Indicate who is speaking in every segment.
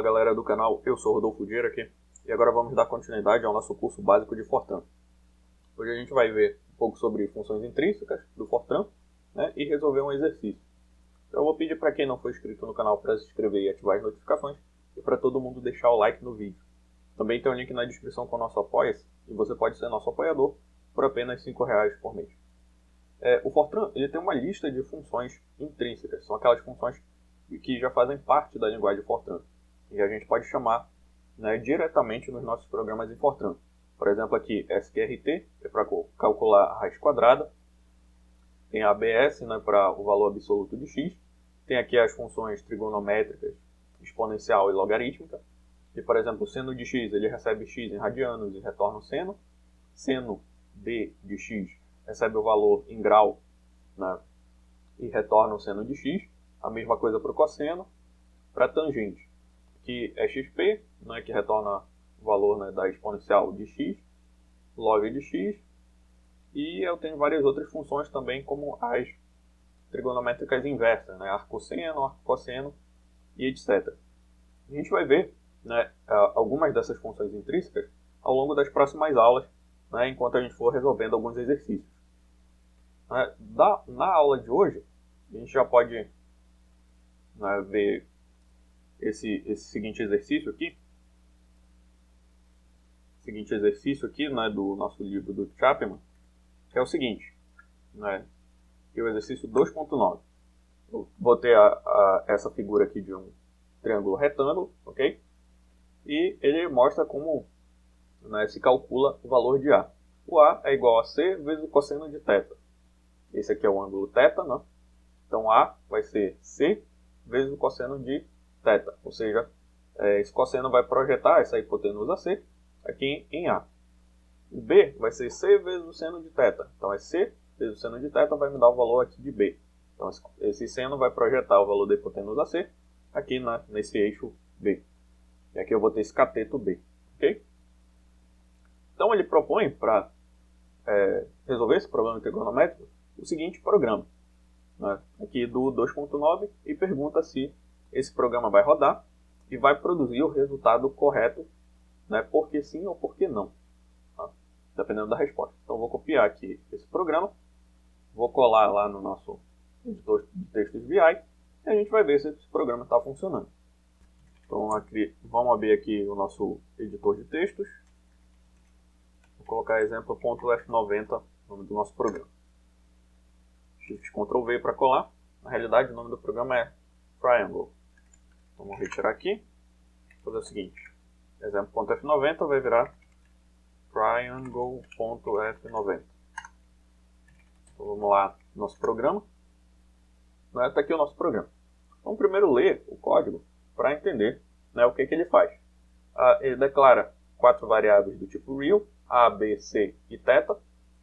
Speaker 1: galera do canal, eu sou Rodolfo Dieira aqui e agora vamos dar continuidade ao nosso curso básico de Fortran. Hoje a gente vai ver um pouco sobre funções intrínsecas do Fortran, né, e resolver um exercício. Então eu vou pedir para quem não for inscrito no canal para se inscrever e ativar as notificações e para todo mundo deixar o like no vídeo. Também tem um link na descrição com o nosso Apoia-se e você pode ser nosso apoiador por apenas R$5 por mês. O Fortran ele tem uma lista de funções intrínsecas, são aquelas funções que já fazem parte da linguagem Fortran e a gente pode chamar, né, diretamente nos nossos programas em Fortran. Por exemplo, aqui SQRT é para calcular a raiz quadrada, tem a ABS, né, para o valor absoluto de x, tem aqui as funções trigonométricas, exponencial e logarítmica, e por exemplo, o seno de x ele recebe x em radianos e retorna o seno, seno d de x recebe o valor em grau, né, e retorna o seno de x, a mesma coisa para o cosseno, para a tangente, que é xp, né, que retorna o valor, né, da exponencial de x, log de x, e eu tenho várias outras funções também, como as trigonométricas inversas, né, arcosseno, arcocosseno e etc. A gente vai ver, né, algumas dessas funções intrínsecas ao longo das próximas aulas, né, enquanto a gente for resolvendo alguns exercícios. Na aula de hoje, a gente já pode, né, ver esse seguinte exercício aqui. Né, do nosso livro do Chapman, que é o seguinte, né, que é o exercício 2.9. Eu vou ter essa figura aqui de um triângulo retângulo, ok? E ele mostra como, né, se calcula o valor de A. O A é igual a C vezes o cosseno de θ. Esse aqui é o ângulo θ, né? Então A vai ser C vezes o cosseno de θ. Ou seja, esse cosseno vai projetar essa hipotenusa C aqui em A. O B vai ser C vezes o seno de θ. Então é C vezes o seno de θ vai me dar o valor aqui de B. Então esse seno vai projetar o valor da hipotenusa C aqui nesse eixo B. E aqui eu vou ter esse cateto B. Ok? Então ele propõe para resolver esse problema trigonométrico o seguinte programa, né, aqui do 2.9, e pergunta se esse programa vai rodar e vai produzir o resultado correto, né, porque sim ou porque não, tá? Dependendo da resposta. Então vou copiar aqui esse programa, vou colar lá no nosso editor de textos VI e a gente vai ver se esse programa está funcionando. Então aqui, vamos abrir aqui o nosso editor de textos. Vou colocar exemplo.f90, nome do nosso programa. Shift Ctrl V para colar. Na realidade o nome do programa é Triangle. Então, vamos retirar aqui. Vou fazer o seguinte. Exemplo.f90 vai virar Triangle.f90. Então vamos lá no nosso programa. Está aqui o nosso programa. Vamos primeiro ler o código para entender, né, o que ele faz. Ele declara 4 variáveis do tipo real, A, B, C e θ.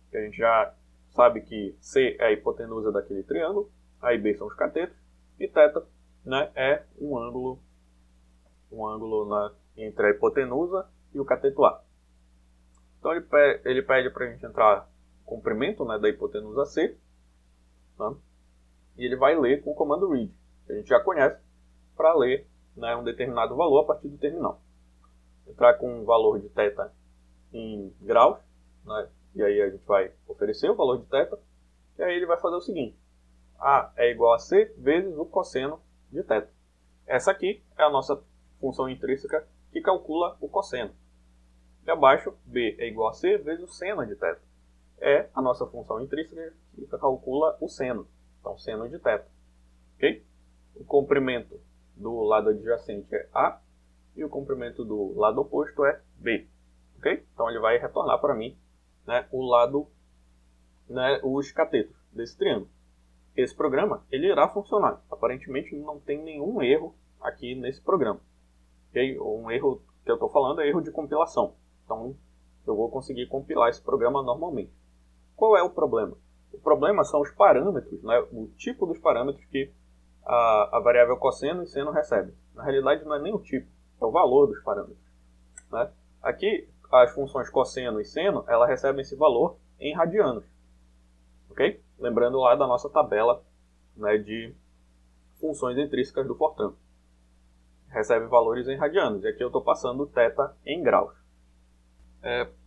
Speaker 1: Que a gente já sabe que C é a hipotenusa daquele triângulo, A e B são os catetos, e θ, né, é um ângulo entre a hipotenusa e o cateto A. Então ele pede para a gente entrar o comprimento, né, da hipotenusa C, né, e ele vai ler com o comando read, que a gente já conhece, para ler, né, um determinado valor a partir do terminal. Entrar com um valor de θ em graus, né, e aí a gente vai oferecer o valor de θ, e aí ele vai fazer o seguinte: A é igual a C vezes o cosseno de θ. Essa aqui é a nossa função intrínseca que calcula o cosseno. E abaixo, B é igual a C vezes o seno de θ. É a nossa função intrínseca que calcula o seno. Então, seno de θ. Ok? O comprimento do lado adjacente é A e o comprimento do lado oposto é B. Ok? Então, ele vai retornar para mim, né, o lado, né, os catetos desse triângulo. Esse programa ele irá funcionar. Aparentemente não tem nenhum erro aqui nesse programa. Okay? Um erro que eu estou falando é erro de compilação. Então eu vou conseguir compilar esse programa normalmente. Qual é o problema? O problema são os parâmetros, né, o tipo dos parâmetros que a variável cosseno e seno recebem. Na realidade não é nem o tipo, é o valor dos parâmetros, né? Aqui as funções cosseno e seno, elas recebem esse valor em radianos. Ok? Lembrando lá da nossa tabela, né, de funções intrínsecas do Fortran. recebe valores em radianos. E aqui eu estou passando θ em graus.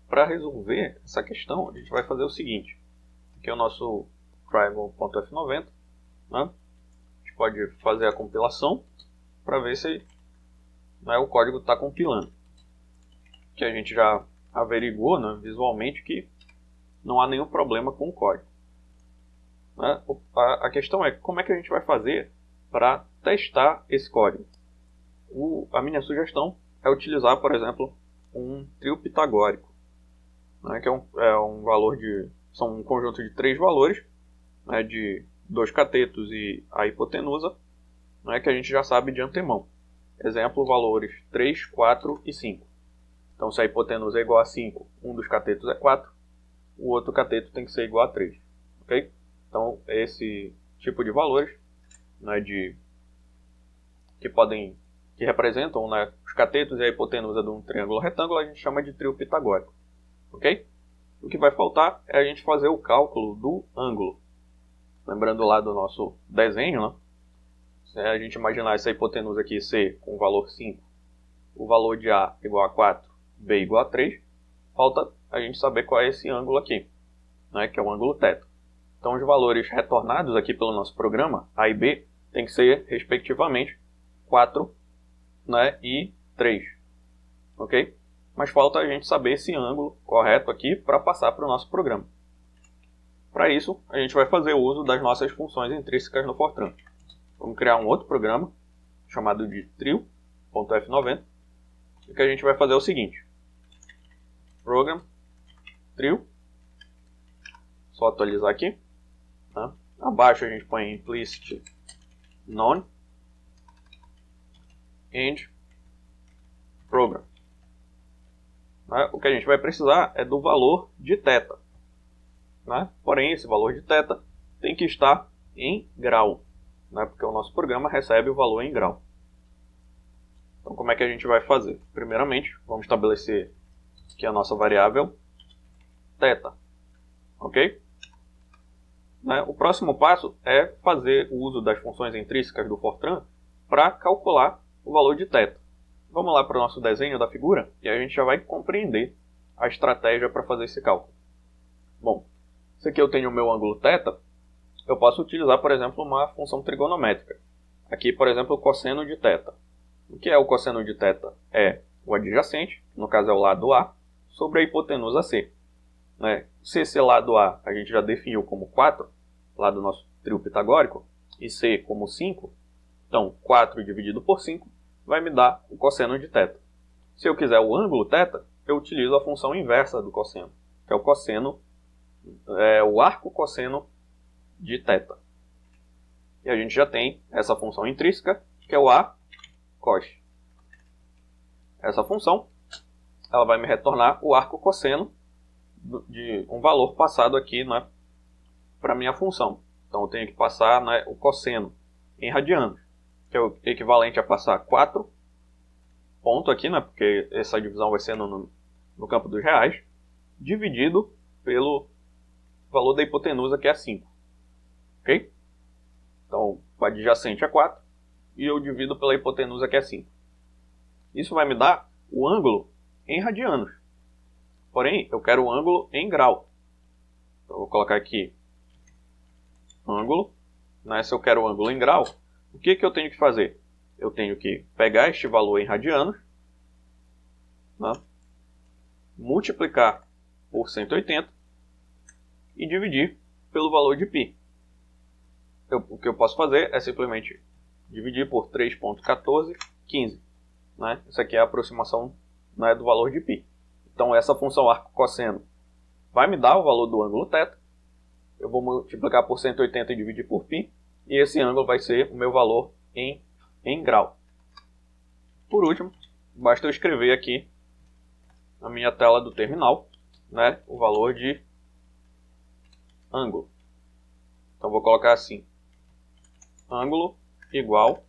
Speaker 1: Para resolver essa questão, a gente vai fazer o seguinte. Aqui é o nosso triangle.f90. Né? A gente pode fazer a compilação para ver se, né, o código está compilando. Que a gente já averiguou, né, visualmente que não há nenhum problema com o código. Né? A questão é como é que a gente vai fazer para testar esse código. A minha sugestão é utilizar, por exemplo, um trio pitagórico, né, que é um valor são um conjunto de 3 valores, né, de 2 catetos e a hipotenusa, né, que a gente já sabe de antemão. Exemplo, valores 3, 4 e 5. Então, se a hipotenusa é igual a 5, um dos catetos é 4, o outro cateto tem que ser igual a 3. Okay? Então, esse tipo de valores, né, que representam, né, os catetos e a hipotenusa de um triângulo retângulo, a gente chama de trio pitagórico. Okay? O que vai faltar é a gente fazer o cálculo do ângulo. Lembrando lá do nosso desenho, né? Se a gente imaginar essa hipotenusa aqui ser com o valor 5, o valor de A igual a 4, B igual a 3, falta a gente saber qual é esse ângulo aqui, né, que é o ângulo θ. Então, os valores retornados aqui pelo nosso programa, A e B, tem que ser, respectivamente, 4, né, e 3. Ok? Mas falta a gente saber esse ângulo correto aqui para passar para o nosso programa. Para isso, a gente vai fazer uso das nossas funções intrínsecas no Fortran. Vamos criar um outro programa, chamado de trio.f90, e o que a gente vai fazer é o seguinte. Program, trio, só atualizar aqui. Tá? Abaixo a gente põe implicit none and program. Tá? O que a gente vai precisar é do valor de θ. Né? Porém, esse valor de θ tem que estar em grau, né? Porque o nosso programa recebe o valor em grau. Então, como é que a gente vai fazer? Primeiramente, vamos estabelecer aqui a nossa variável θ. Ok? Né? O próximo passo é fazer o uso das funções intrínsecas do Fortran para calcular o valor de θ. Vamos lá para o nosso desenho da figura e a gente já vai compreender a estratégia para fazer esse cálculo. Bom, se aqui eu tenho o meu ângulo θ, eu posso utilizar, por exemplo, uma função trigonométrica. Aqui, por exemplo, o cosseno de θ. O que é o cosseno de θ? É o adjacente, no caso é o lado A, sobre a hipotenusa C. Né? Se esse lado A a gente já definiu como 4, lá do nosso trio pitagórico, e C como 5, então 4 dividido por 5 vai me dar o cosseno de θ. Se eu quiser o ângulo θ, eu utilizo a função inversa do cosseno, que é o cosseno, o arco cosseno de θ. E a gente já tem essa função intrínseca, que é o A cos. Essa função ela vai me retornar o arco cosseno de um valor passado aqui, né, para a minha função. Então eu tenho que passar, né, o cosseno em radianos, que é o equivalente a passar 4 ponto aqui, né, porque essa divisão vai ser no campo dos reais, dividido pelo valor da hipotenusa, que é 5. Ok? Então, o adjacente é 4 e eu divido pela hipotenusa, que é 5. Isso vai me dar o ângulo em radianos. Porém, eu quero o ângulo em grau. Então, eu vou colocar aqui ângulo. Né? Se eu quero o ângulo em grau, o que eu tenho que fazer? Eu tenho que pegar este valor em radianos, né? Multiplicar por 180 e dividir pelo valor de π. O que eu posso fazer é simplesmente dividir por 3.1415. Né? Isso aqui é a aproximação, né, do valor de π. Então essa função arco cosseno vai me dar o valor do ângulo θ. Eu vou multiplicar por 180 e dividir por π. E esse ângulo vai ser o meu valor em grau. Por último, basta eu escrever aqui na minha tela do terminal, né, o valor de ângulo. Então vou colocar assim: ângulo igual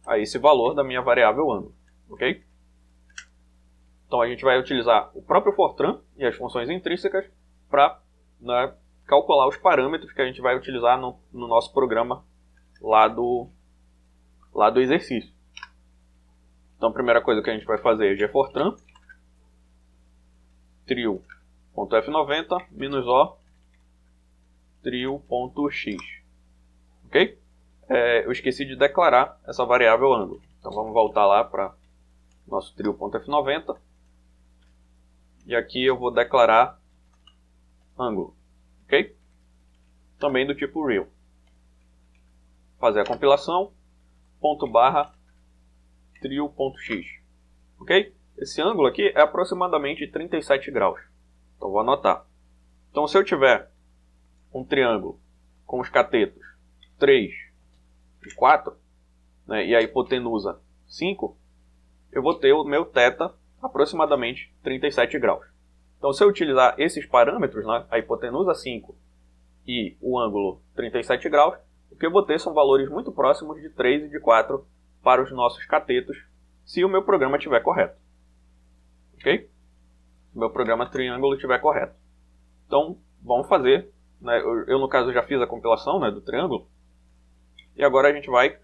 Speaker 1: a esse valor da minha variável ângulo. Ok? Então a gente vai utilizar o próprio Fortran e as funções intrínsecas para, né, calcular os parâmetros que a gente vai utilizar no nosso programa lá do exercício. Então a primeira coisa que a gente vai fazer é gfortran trio.f90 menos o trio.x. Ok? Eu esqueci de declarar essa variável ângulo. Então vamos voltar lá para nosso trio.f90. E aqui eu vou declarar ângulo. Ok? Também do tipo real. Fazer a compilação. Ponto barra trio.x. Ok? Esse ângulo aqui é aproximadamente 37 graus. Então vou anotar. Então se eu tiver um triângulo com os catetos 3 e 4, né, e a hipotenusa 5, eu vou ter o meu θ aproximadamente 37 graus. Então se eu utilizar esses parâmetros, né, a hipotenusa 5 e o ângulo 37 graus, o que eu vou ter são valores muito próximos de 3 e de 4 para os nossos catetos, se o meu programa estiver correto. Ok? Se o meu programa triângulo estiver correto. Então, vamos fazer. Né, eu, no caso, já fiz a compilação, né, do triângulo. E agora a gente vai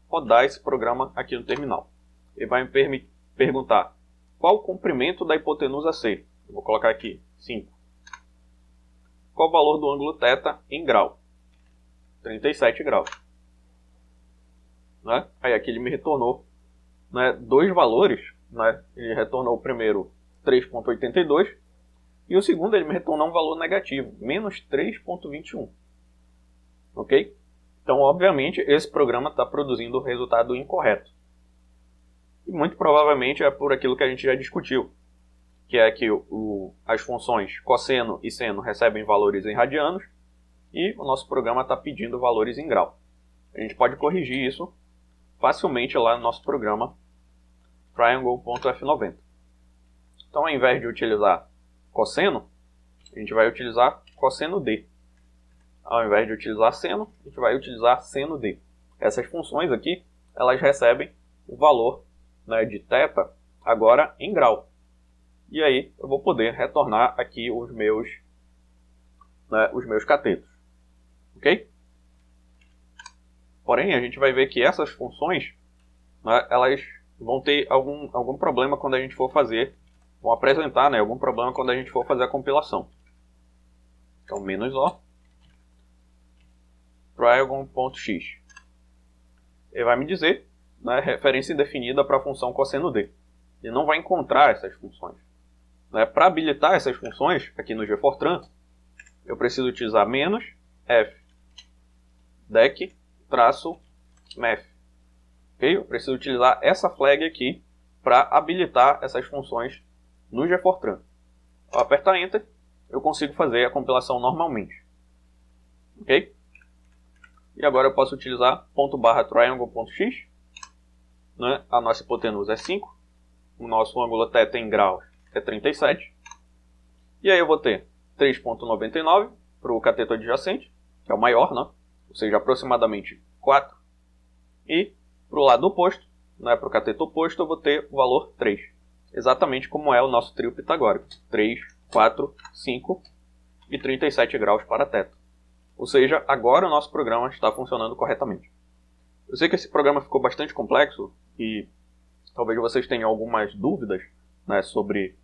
Speaker 1: rodar esse programa aqui no terminal. Ele vai me perguntar qual o comprimento da hipotenusa C. Eu vou colocar aqui 5. Qual o valor do ângulo θ em grau? 37 graus. Né? Aí aqui ele me retornou, né, dois valores. Né? Ele retornou o primeiro 3,82 e o segundo ele me retornou um valor negativo, menos 3,21. Ok? Então, obviamente, esse programa está produzindo o resultado incorreto. E muito provavelmente é por aquilo que a gente já discutiu, que é que as funções cosseno e seno recebem valores em radianos e o nosso programa está pedindo valores em grau. A gente pode corrigir isso facilmente lá no nosso programa triangle.f90. Então, ao invés de utilizar cosseno, a gente vai utilizar cosseno D. Ao invés de utilizar seno, a gente vai utilizar seno D. Essas funções aqui, elas recebem o valor, né, de θ agora em grau. E aí eu vou poder retornar aqui os meus catetos. Ok? Porém, a gente vai ver que essas funções, né, elas vão ter algum problema quando a gente for fazer, vão apresentar, né, algum problema quando a gente for fazer a compilação. Então, menos o triangle.x. Ele vai me dizer, né, referência indefinida para a função cosseno D. Ele não vai encontrar essas funções. Né, para habilitar essas funções, aqui no gfortran, eu preciso utilizar menos f dec traço math. Okay? Eu preciso utilizar essa flag aqui para habilitar essas funções no gfortran. Ao apertar Enter, eu consigo fazer a compilação normalmente. Ok? E agora eu posso utilizar ./triangle.x. Né? A nossa hipotenusa é 5. O nosso ângulo θ em graus é 37. E aí eu vou ter 3,99 para o cateto adjacente, que é o maior, né? Ou seja, aproximadamente 4. E para o lado oposto, né, para o cateto oposto, eu vou ter o valor 3. Exatamente como é o nosso trio pitagórico. 3, 4, 5 e 37 graus para θ. Ou seja, agora o nosso programa está funcionando corretamente. Eu sei que esse programa ficou bastante complexo e talvez vocês tenham algumas dúvidas, né, sobre,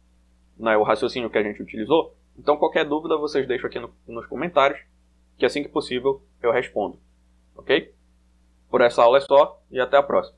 Speaker 1: né, o raciocínio que a gente utilizou. Então, qualquer dúvida vocês deixam aqui nos comentários, que assim que possível eu respondo. Ok? Por essa aula é só e até a próxima.